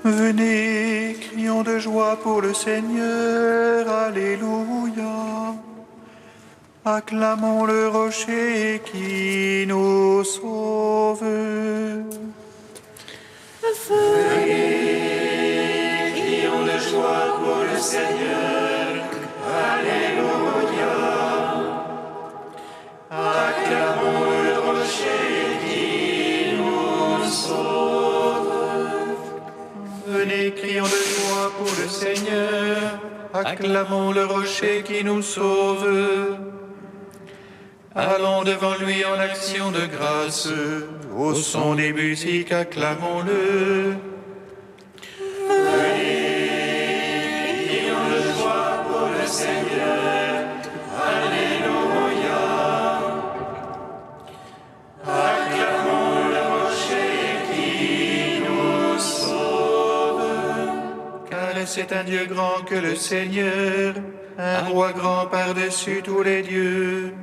Venez, crions de joie pour le Seigneur, Alléluia. Acclamons le rocher qui nous sauve. Venez, crions de joie pour le Seigneur, Alléluia. Acclamons le rocher qui nous sauve. Venez, crions de joie pour le Seigneur, acclamons le rocher qui nous sauve. Allons devant lui en action de grâce, au son des musiques, acclamons-le. Venez, crions de joie pour le Seigneur, Alléluia. Acclamons le rocher qui nous sauve. Car c'est un Dieu grand que le Seigneur, un roi grand par-dessus tous les dieux.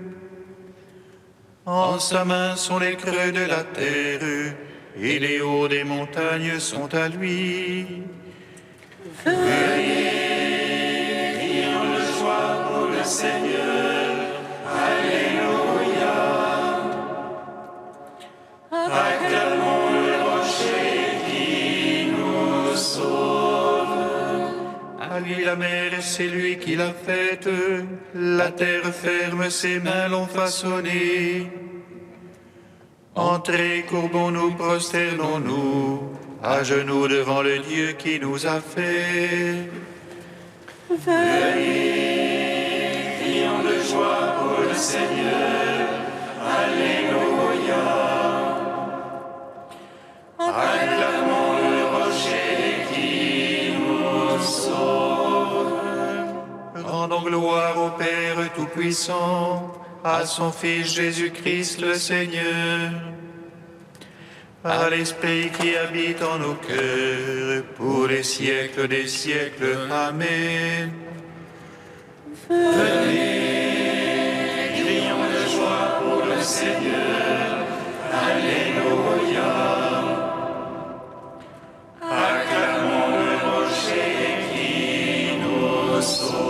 En sa main sont les creux de la terre, et les hauts des montagnes sont à lui. Venez, crions de joie pour le Seigneur, Alléluia. Acclamons le rocher qui nous sauve. À lui la mer, c'est lui qui l'a faite, la terre ferme, ses mains l'ont façonnée. Entrez, courbons-nous, prosternons-nous, à genoux devant le Dieu qui nous a fait. Venez, crions de joie pour le Seigneur, Alléluia. Acclamons le rocher qui nous sauve. Rendons gloire au Père Tout-Puissant, à son Fils Jésus-Christ le Seigneur, à l'Esprit qui habite en nos cœurs, pour les siècles des siècles. Amen. Venez, crions de joie pour le Seigneur, Alléluia. Acclamons le rocher qui nous sauve.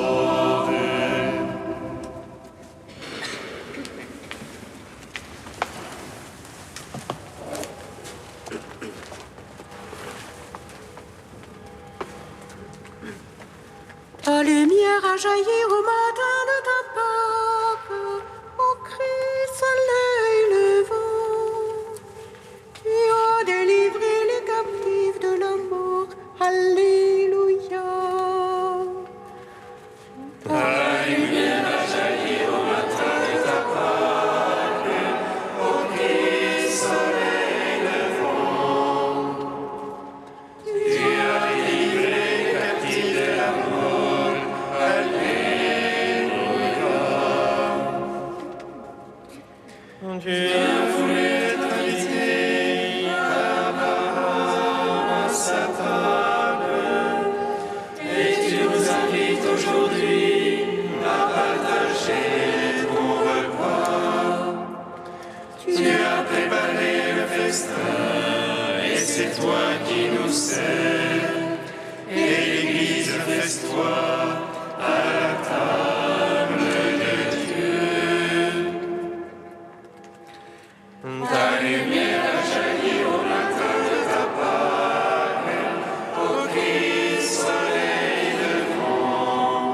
Ta lumière a jailli au matin de ta Pâque, ô Christ, soleil levant. Tu as délivré les captifs de la mort. Alléluia. Ta lumière a jailli au matin de ta Pâque, ô Christ, soleil levant. Tu as délivré les captifs de la mort. Alléluia. Tu as voulu être invité Abraham à sa table, et tu nous invites aujourd'hui à partager ton repas. Tu as préparé le festin, et c'est toi qui nous sers, et l'Église feste-toi à la table de Dieu. Ta lumière a jailli au matin de ta Pâque, ô Christ, soleil levant.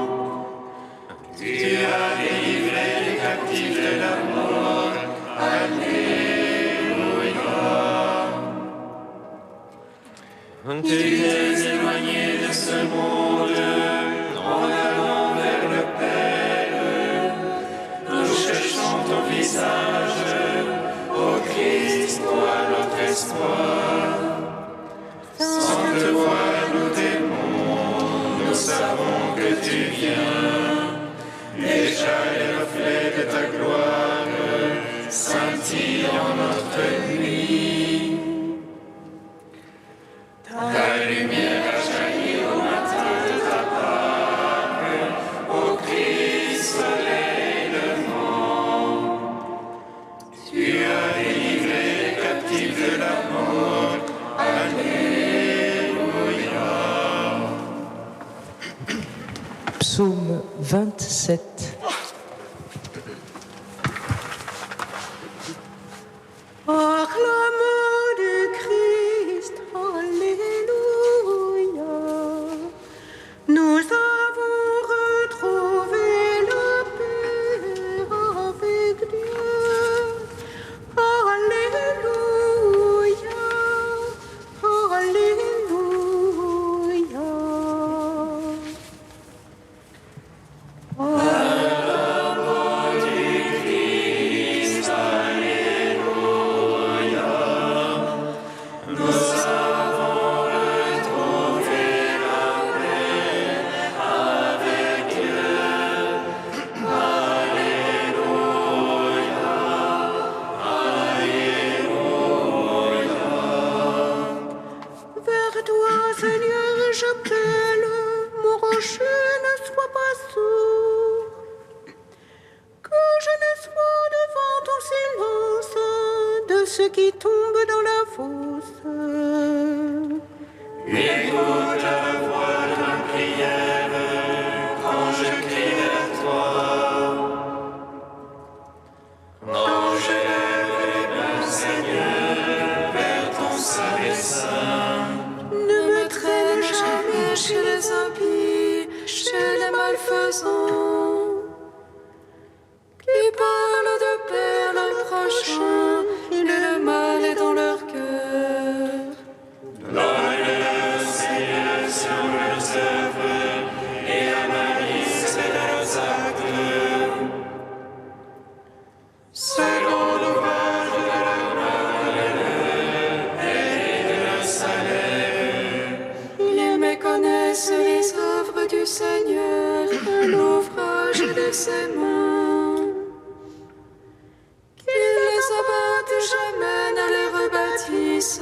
Tu as délivré les captifs de la mort. Alléluia. Tu t'es éloigné de ce monde en allant vers le Père. Nous cherchons ton visage, ô Christ, toi notre espoir. Sans te voir, nous t'aimons, nous savons que tu viens. Déjà les reflets de ta gloire scintillent en notre nuit. Ta lumière a jailli au matin de ta Pâque, ô Christ, soleil levant. Tu as délivré les captifs de la mort. Alléluia. Psaume 27. Acclamons du Christ, Alléluia. Nous avons retrouvé la paix avec Dieu. Alléluia, Alléluia. Vers toi, Seigneur, j'appelle, mon rocher ne soit pas sourd, que je ne sois devant ton silence de ceux qui tombent dans la fosse. Écoute la voix de ma prière quand je crie vers toi. Quand j'élève les mains, Seigneur, vers ton saint et saint. Ne me traîne jamais chez les impies, chez les malfaisants, qui parlent de paix à leur prochain, et le mal est dans leur cœur. Donne-leur, Seigneur, sur leurs œuvres et la malice de leurs actes. Selon l'ouvrage de leur main, et de leur salaire. Ils méconnaissent les œuvres du Seigneur, l'ouvrage de ses mains. Qu'il les abatte jamais, ne les rebâtisse,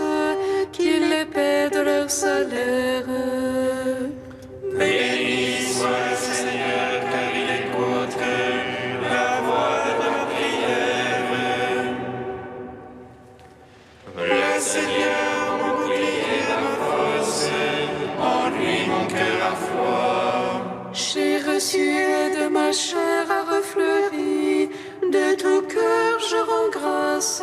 qu'il les paie de leur salaire. Béni soit le Seigneur, car il écoute la voix de ma prière. Le Seigneur, mon bouclier et ma force, en lui mon cœur a foi. J'ai reçu de ma chair a refleuri, de tout cœur je rends grâce.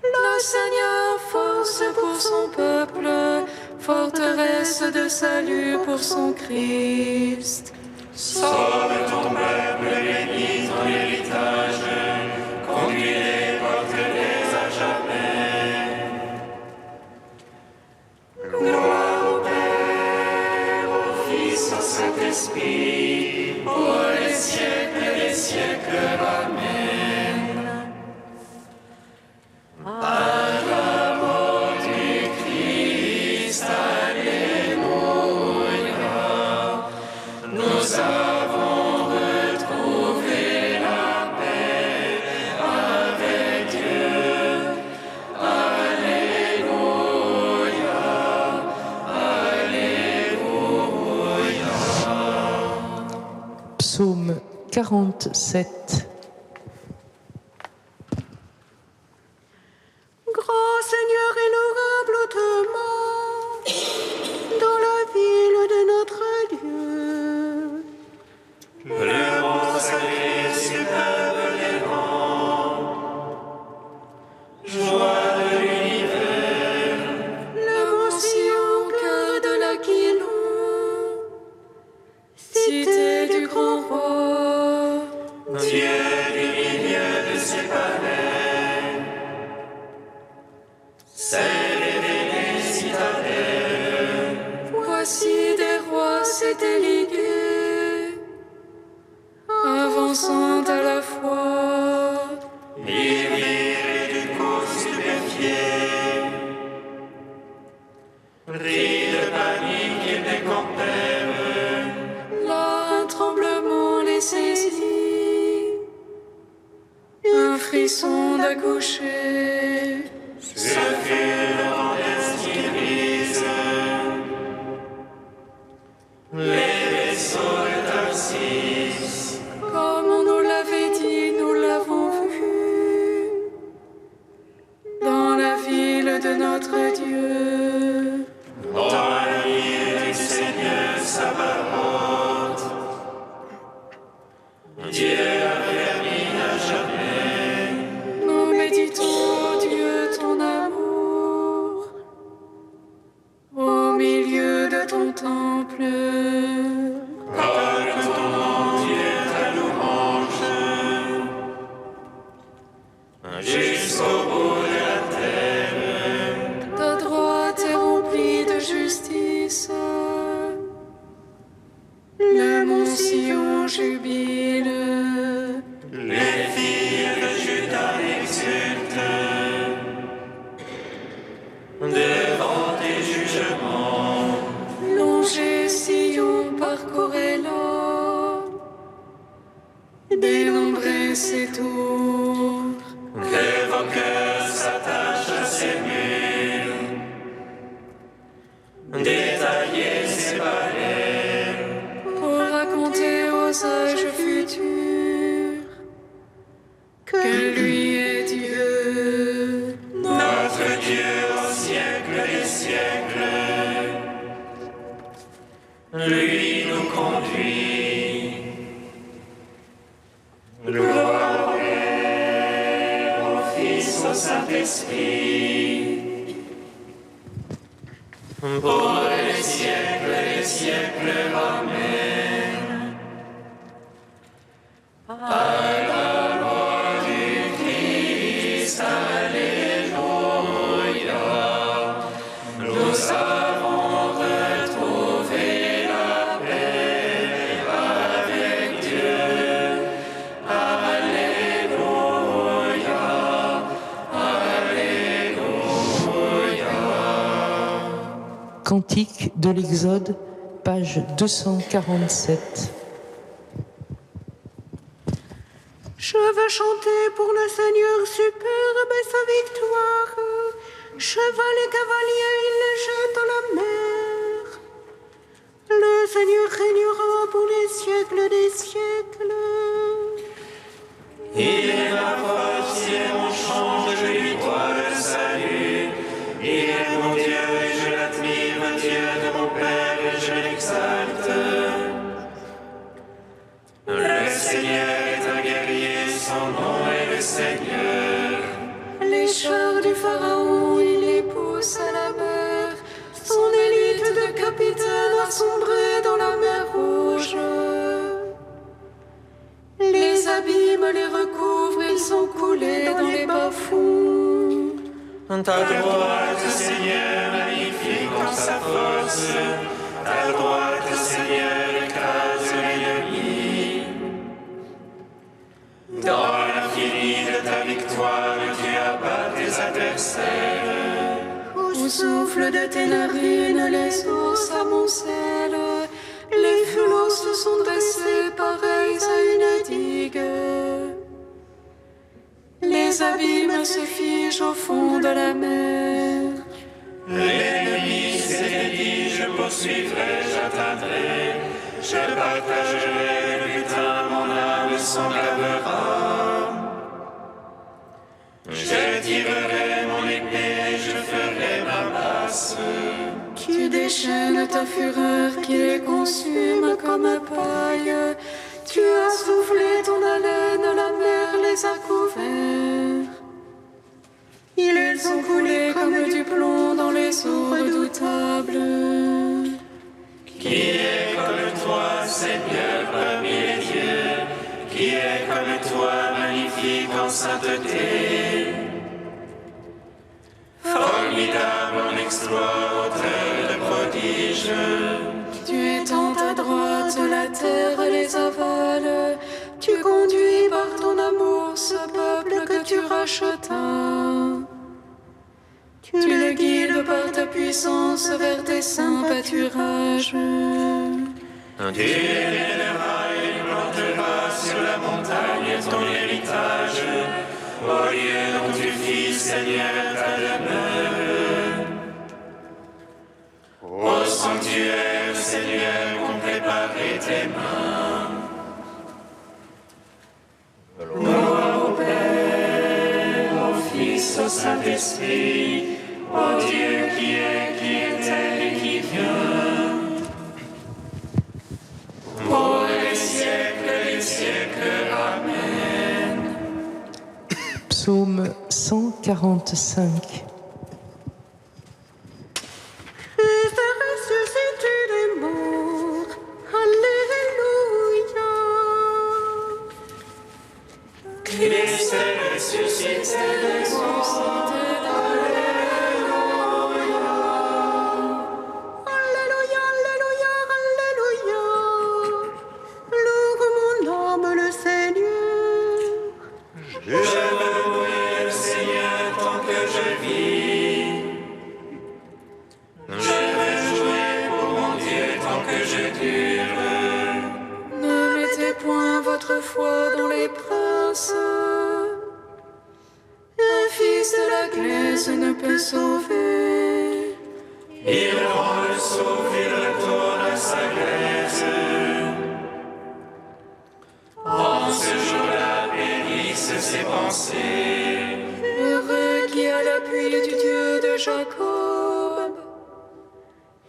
Le Seigneur, force pour son peuple, forteresse de salut pour son Christ. Sauve ton peuple, bénis ton héritage, conduis-les, porte-les à jamais. Gloire au Père, au Fils, au Saint-Esprit, pour les siècles des siècles. Amen. Acclamons du Christ, Alléluia. Nous avons retrouvé la paix avec Dieu. Alléluia, Alléluia. Psaume 47. Grand Seigneur et louable hautement, dans la ville de notre Dieu. Le mot sacré superbe les rangs, joie de l'univers, Le mont Sion, cœur de l'Aquilon, cité du grand roi. Dieu du milieu de ses palais, c'est l'éveillé citadelle. Voici des rois s'étaient ligués, avançant à la fois. Ils virent du coup stupéfiés, rient de panique et décampèrent. Là, un tremblement les saisit, un frisson d'accoucher. Ce fut le vent d'Est qui brise les vaisseaux de Tarsis. Comme on nous l'avait dit, nous l'avons vu, dans la ville de notre Dieu. Dans la ville du Seigneur, Sabbat. justice. Le mont Sion jubile. Les filles de Juda exultent devant tes jugements. Longez Sion, parcourez-la. Dénombrez ses tours. Que vos cœurs s'attachent à ses murs. Détaillez ses palais. Pour raconter aux âges futurs que lui est Dieu. Notre Dieu au siècle des siècles. Lui nous conduit. Gloire au Père, au Fils, au Saint-Esprit. Pour les siècles des siècles. Amen. À la gloire du Christ, alléluia. Nous avons retrouvé la paix avec Dieu. Alléluia, alléluia. Cantique de l'Exode, page 247. Je veux chanter pour le Seigneur superbe et sa victoire. Cheval et cavalier, il les jette dans la mer. Le Seigneur régnera pour les siècles des siècles. Il est ma force et mon chant, je lui dois le salut. Il est mon Dieu et je l'admire, Dieu de mon Père et je l'exalte. Le Seigneur est un guerrier, son nom est le Seigneur. Les chars du Pharaon, il les pousse à la mer. Son élite de capitaine a sombré dans la mer Rouge. Les abîmes les recouvrent, ils sont coulés dans les bas-fonds. Ta droite, Seigneur, magnifique en sa force. Ta droite, Seigneur, écrase l'ennemi. Dans l'infini de ta victoire, tu abats tes adversaires. Au souffle de tes narines, les eaux s'amoncellent. Les flots se sont dressés pareils à une digue. Les abîmes se figent au fond de la mer. L'ennemi s'est dit, je poursuivrai, j'atteindrai. Je partagerai le butin, mon âme s'en gravera. Je tirerai mon épée et je ferai ma masse. Tu déchaînes ta fureur qui les consume comme paille. Tu as soufflé ton haleine, la mer les a couverts. Ils ont coulé comme du plomb dans les eaux redoutables. Qui est comme toi, Seigneur, parmi les dieux? Qui est comme toi, magnifique en sainteté? Formidable en exploit, auteur de prodiges. Tu étends ta droite, la terre les avale. Tu conduis par ton amour ce peuple que tu rachetas. Tu le guides par ta puissance vers tes saints pâturages. Tu élèveras et planteras sur la montagne ton héritage, au lieu dont tu fis, Seigneur, ta demeure. Au sanctuaire, Seigneur, qu'ont préparé tes mains. Gloire au Père, au Fils, au Saint-Esprit, au Dieu qui est, qui était et qui vient. Pour les siècles des siècles. Amen. Psaume 145. Christ est ressuscité des morts. Alléluia. Christ est ressuscité des morts. Il rend le souffle, il retourne à sa glaise. En ce jour-là périssent ses pensées. Heureux qui a l'appui du Dieu de Jacob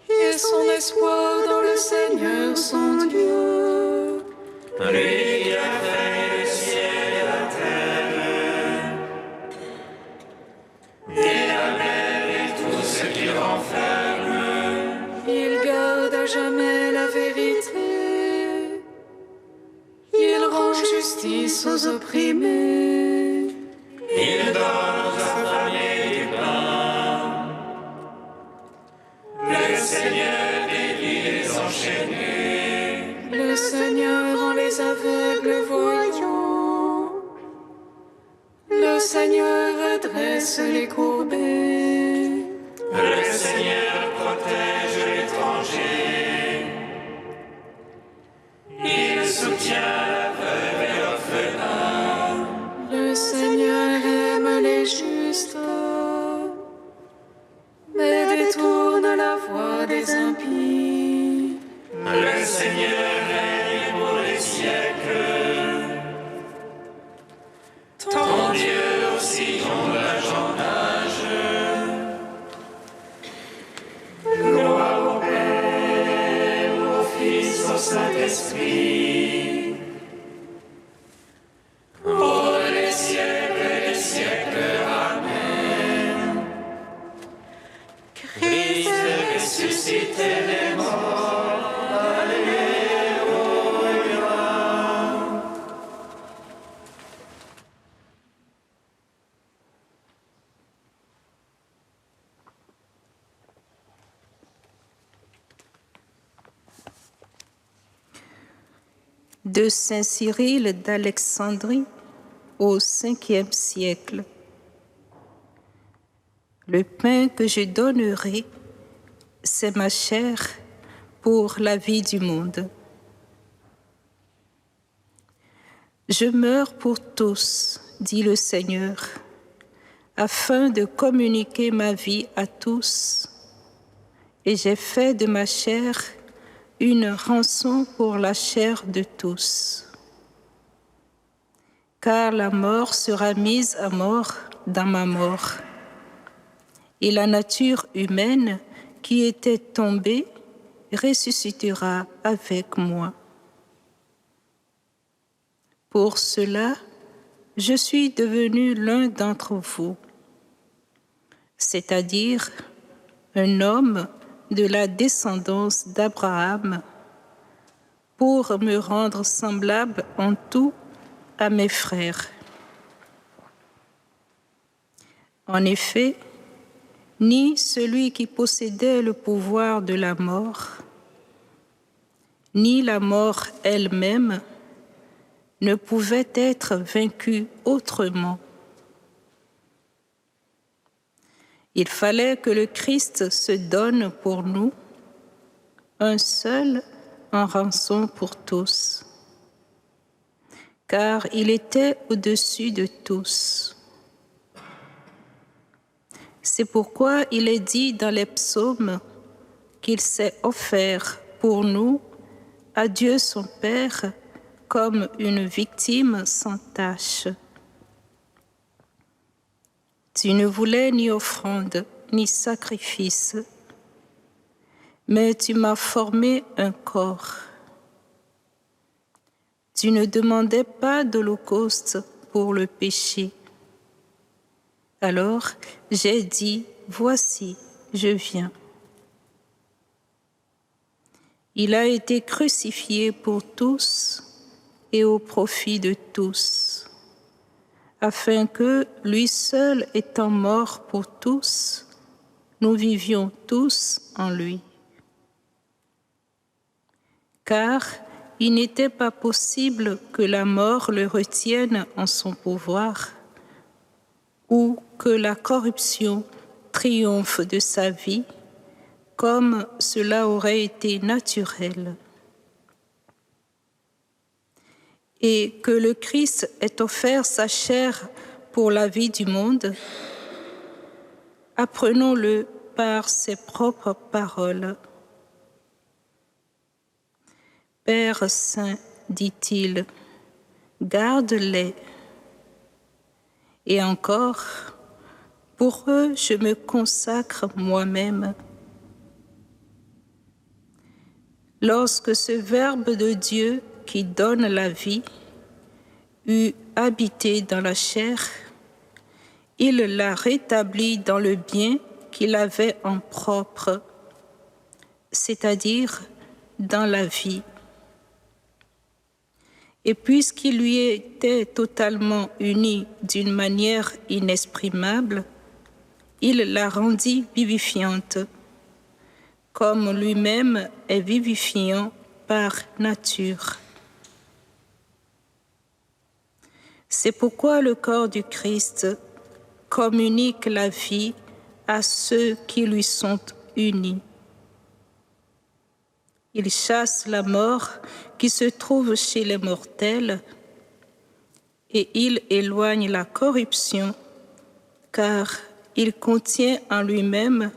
et son espoir dans le Seigneur son Dieu. Lui qui a fait le ciel et la terre, et la mer et tout ce qu'il renferme. Il garde à jamais la vérité. Il rend justice aux opprimés. Il donne aux affamés du pain. Le Seigneur délie les enchaînés. Le Seigneur rend les aveugles voyants. Le Seigneur redresse les courbés. Le Seigneur protège l'étranger. Il soutient la veuve et l'orphelin. Le Seigneur aime les justes, mais détourne la voie des impies. Le Seigneur règne pour les siècles. Ton Dieu aussi ton l'âge en âge. Gloire au Père, au Fils, au Saint-Esprit. Pour les siècles et les siècles. Amen. Christ est ressuscité des morts. Alléluia. De Saint Cyril d'Alexandrie au 5e siècle. Le pain que je donnerai, c'est ma chair pour la vie du monde. Je meurs pour tous, dit le Seigneur, afin de communiquer ma vie à tous, et j'ai fait de ma chair une rançon pour la chair de tous. Car la mort sera mise à mort dans ma mort, et la nature humaine qui était tombée ressuscitera avec moi. Pour cela, je suis devenu l'un d'entre vous, c'est-à-dire un homme de la descendance d'Abraham, pour me rendre semblable en tout à mes frères. En effet, ni celui qui possédait le pouvoir de la mort, ni la mort elle-même ne pouvaient être vaincus autrement. Il fallait que le Christ se donne pour nous, un seul en rançon pour tous, car il était au-dessus de tous. C'est pourquoi il est dit dans les psaumes qu'il s'est offert pour nous à Dieu son Père comme une victime sans tache. Tu ne voulais ni offrande, ni sacrifice, mais tu m'as formé un corps. Tu ne demandais pas d'holocauste pour le péché. Alors j'ai dit, voici, je viens. Il a été crucifié pour tous et au profit de tous, afin que, lui seul étant mort pour tous, nous vivions tous en lui. Car il n'était pas possible que la mort le retienne en son pouvoir, ou que la corruption triomphe de sa vie, comme cela aurait été naturel. Et que le Christ ait offert sa chair pour la vie du monde, apprenons-le par ses propres paroles. Père Saint, dit-il, garde-les. Et encore, pour eux, je me consacre moi-même. Lorsque ce Verbe de Dieu qui donne la vie eut habité dans la chair, il l'a rétabli dans le bien qu'il avait en propre, c'est-à-dire dans la vie. Et puisqu'il lui était totalement uni d'une manière inexprimable, il la rendit vivifiante, comme lui-même est vivifiant par nature. C'est pourquoi le corps du Christ communique la vie à ceux qui lui sont unis. Il chasse la mort qui se trouve chez les mortels et il éloigne la corruption, car il contient en lui-même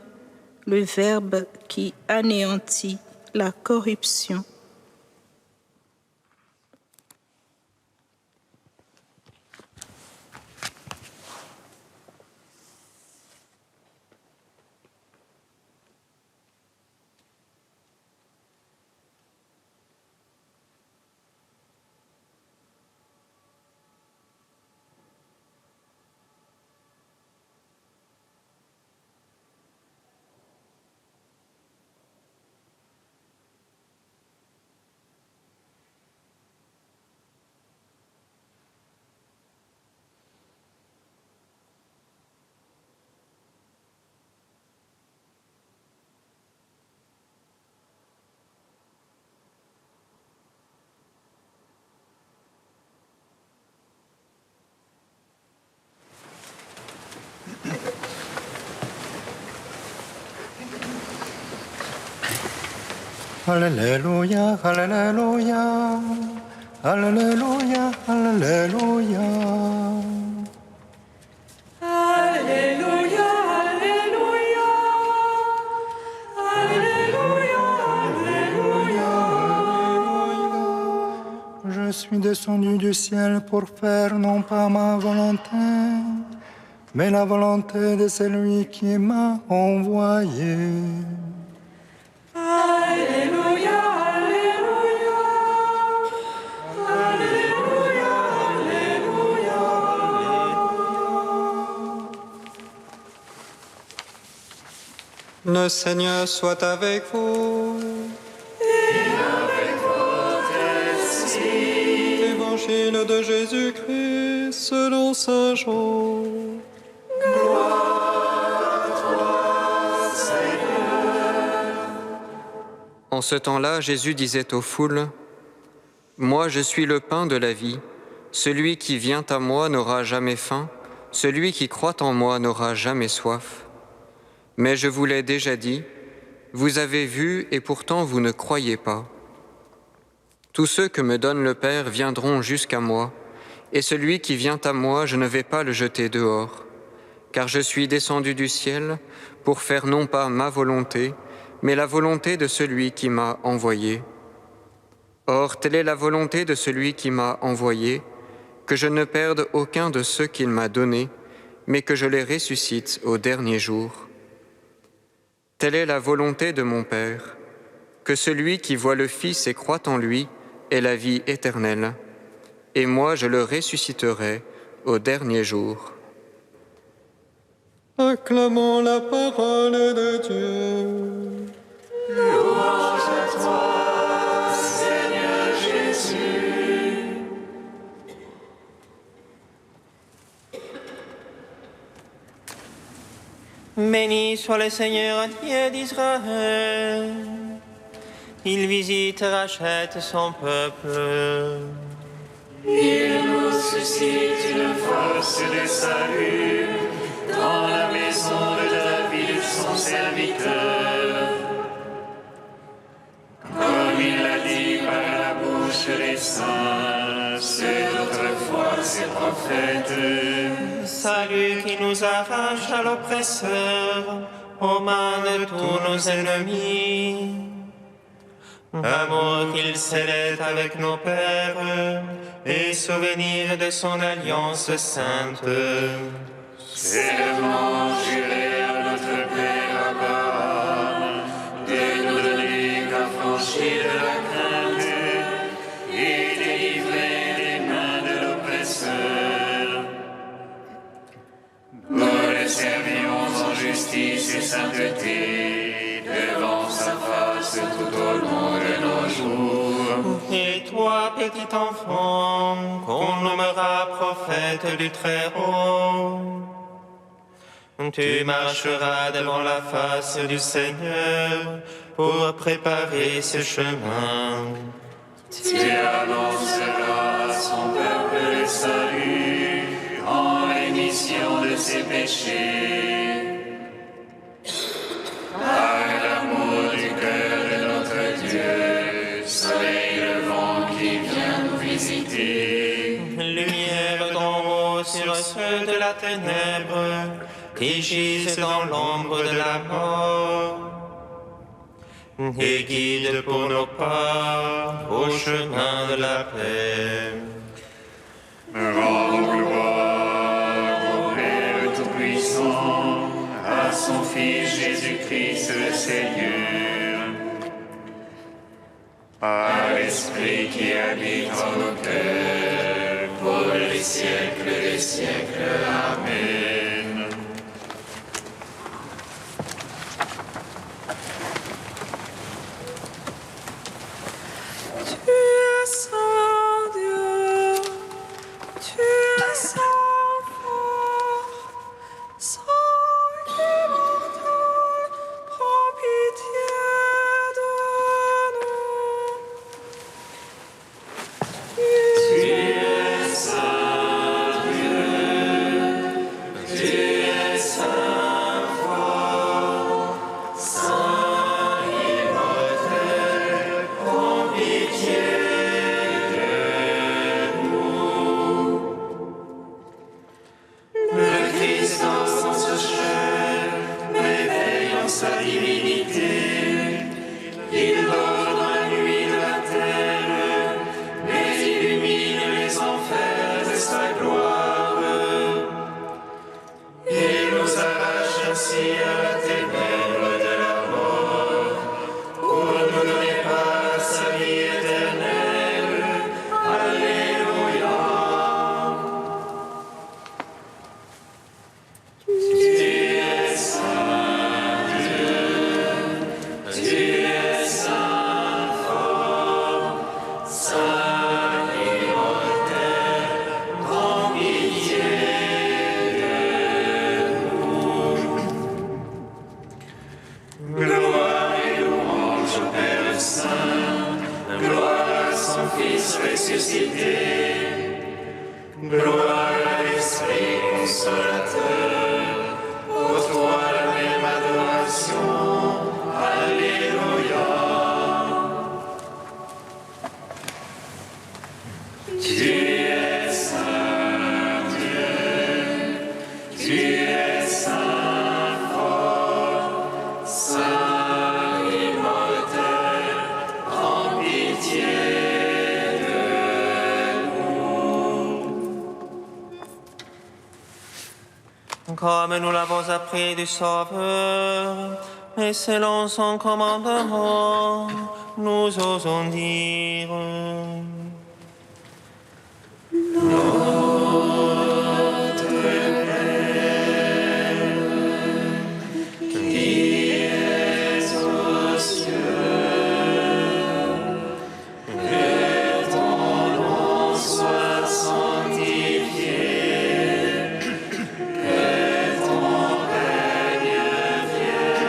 le Verbe qui anéantit la corruption. Alléluia, Alléluia, Alléluia, Alléluia. Alléluia, Alléluia, Alléluia, Alléluia. Je suis descendu du ciel pour faire non pas ma volonté, mais la volonté de celui qui m'a envoyé. Alléluia, Alléluia, Alléluia, Alléluia. Le Seigneur soit avec vous. Et avec votre esprit. Évangile de Jésus-Christ selon Saint Jean. En ce temps-là, Jésus disait aux foules, « Moi, je suis le pain de la vie. Celui qui vient à moi n'aura jamais faim. Celui qui croit en moi n'aura jamais soif. Mais je vous l'ai déjà dit, vous avez vu et pourtant vous ne croyez pas. Tous ceux que me donne le Père viendront jusqu'à moi, et celui qui vient à moi, je ne vais pas le jeter dehors. Car je suis descendu du ciel pour faire non pas ma volonté, mais la volonté de celui qui m'a envoyé. Or, telle est la volonté de celui qui m'a envoyé, que je ne perde aucun de ceux qu'il m'a donnés, mais que je les ressuscite au dernier jour. Telle est la volonté de mon Père, que celui qui voit le Fils et croit en lui ait la vie éternelle, et moi je le ressusciterai au dernier jour. » Acclamons la parole de Dieu. Louange à toi, Seigneur Jésus. Béni soit le Seigneur Dieu d'Israël. Il visite et rachète son peuple. Il nous suscite une force de salut dans la maison de David, son serviteur. Comme il l'a dit par la bouche des saints, c'est d'autrefois ses prophètes. Salut qui nous arrache à l'oppresseur, aux mains de tous nos ennemis. Amour qu'il scellait avec nos pères, et souvenir de son alliance sainte. Serment juré à notre Père Abraham, de nous donner qu'affranchis de la crainte, et délivrer des mains de l'oppresseur. Nous le servions en justice et sainteté, devant sa face tout au long de nos jours. Et toi, petit enfant, qu'on nommera prophète du Très-Haut, tu marcheras devant la face du Seigneur pour préparer ce chemin. Tu annonceras à son peuple le salut en rémission de ses péchés. Par l'amour du cœur de notre Dieu, soleil levant qui vient nous visiter. Lumière d'en haut sur ceux de la ténèbre, qui gisent dans l'ombre de la mort, et guide pour nos pas au chemin de la paix. Rendons gloire au Père Tout-Puissant, à son Fils Jésus-Christ le Seigneur, à l'Esprit qui habite en nos cœurs, pour les siècles des siècles. Amen. Tu es saint Dieu, tu es saint fort, saint immortel, prends pitié de nous. Tu es saint Dieu, tu es saint fort, saint immortel, prends pitié de nous. Le Christ dans sa chair, réveillant sa divinité, il dort dans la nuit de la terre, mais illumine les enfers de sa gloire. Il nous arrache ainsi à la ténèbre de la mort, pour nous donner part à sa vie éternelle. Alléluia. Tu es saint Dieu, tu es saint fort, saint immortel, prends pitié de nous. Gloire et louange au Père Saint, gloire à son Fils ressuscité, gloire à l'Esprit consolateur, pour toi la même adoration. Alléluia. Tu es saint Dieu, tu es saint fort, saint immortel, prends pitié de nous. Comme nous l'avons appris du Sauveur, et selon son commandement, nous osons dire: Qui es aux cieux, que ton nom soit sanctifié, que ton règne vienne,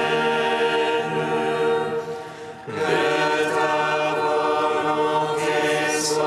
que ta volonté soit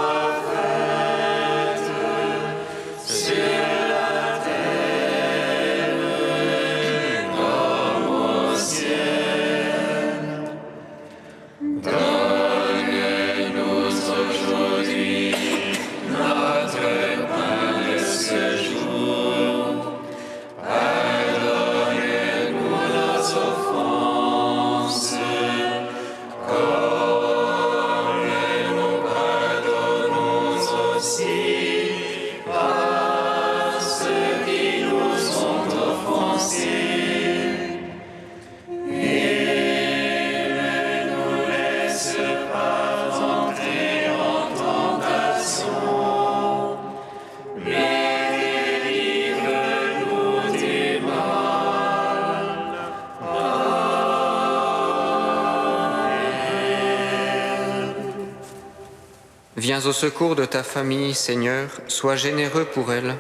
Viens au secours de ta famille, Seigneur, sois généreux pour elle.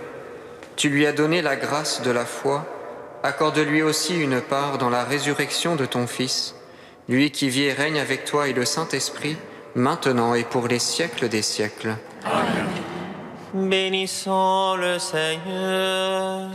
Tu lui as donné la grâce de la foi, accorde-lui aussi une part dans la résurrection de ton Fils, lui qui vit et règne avec toi et le Saint-Esprit, maintenant et pour les siècles des siècles. Amen. Bénissons le Seigneur.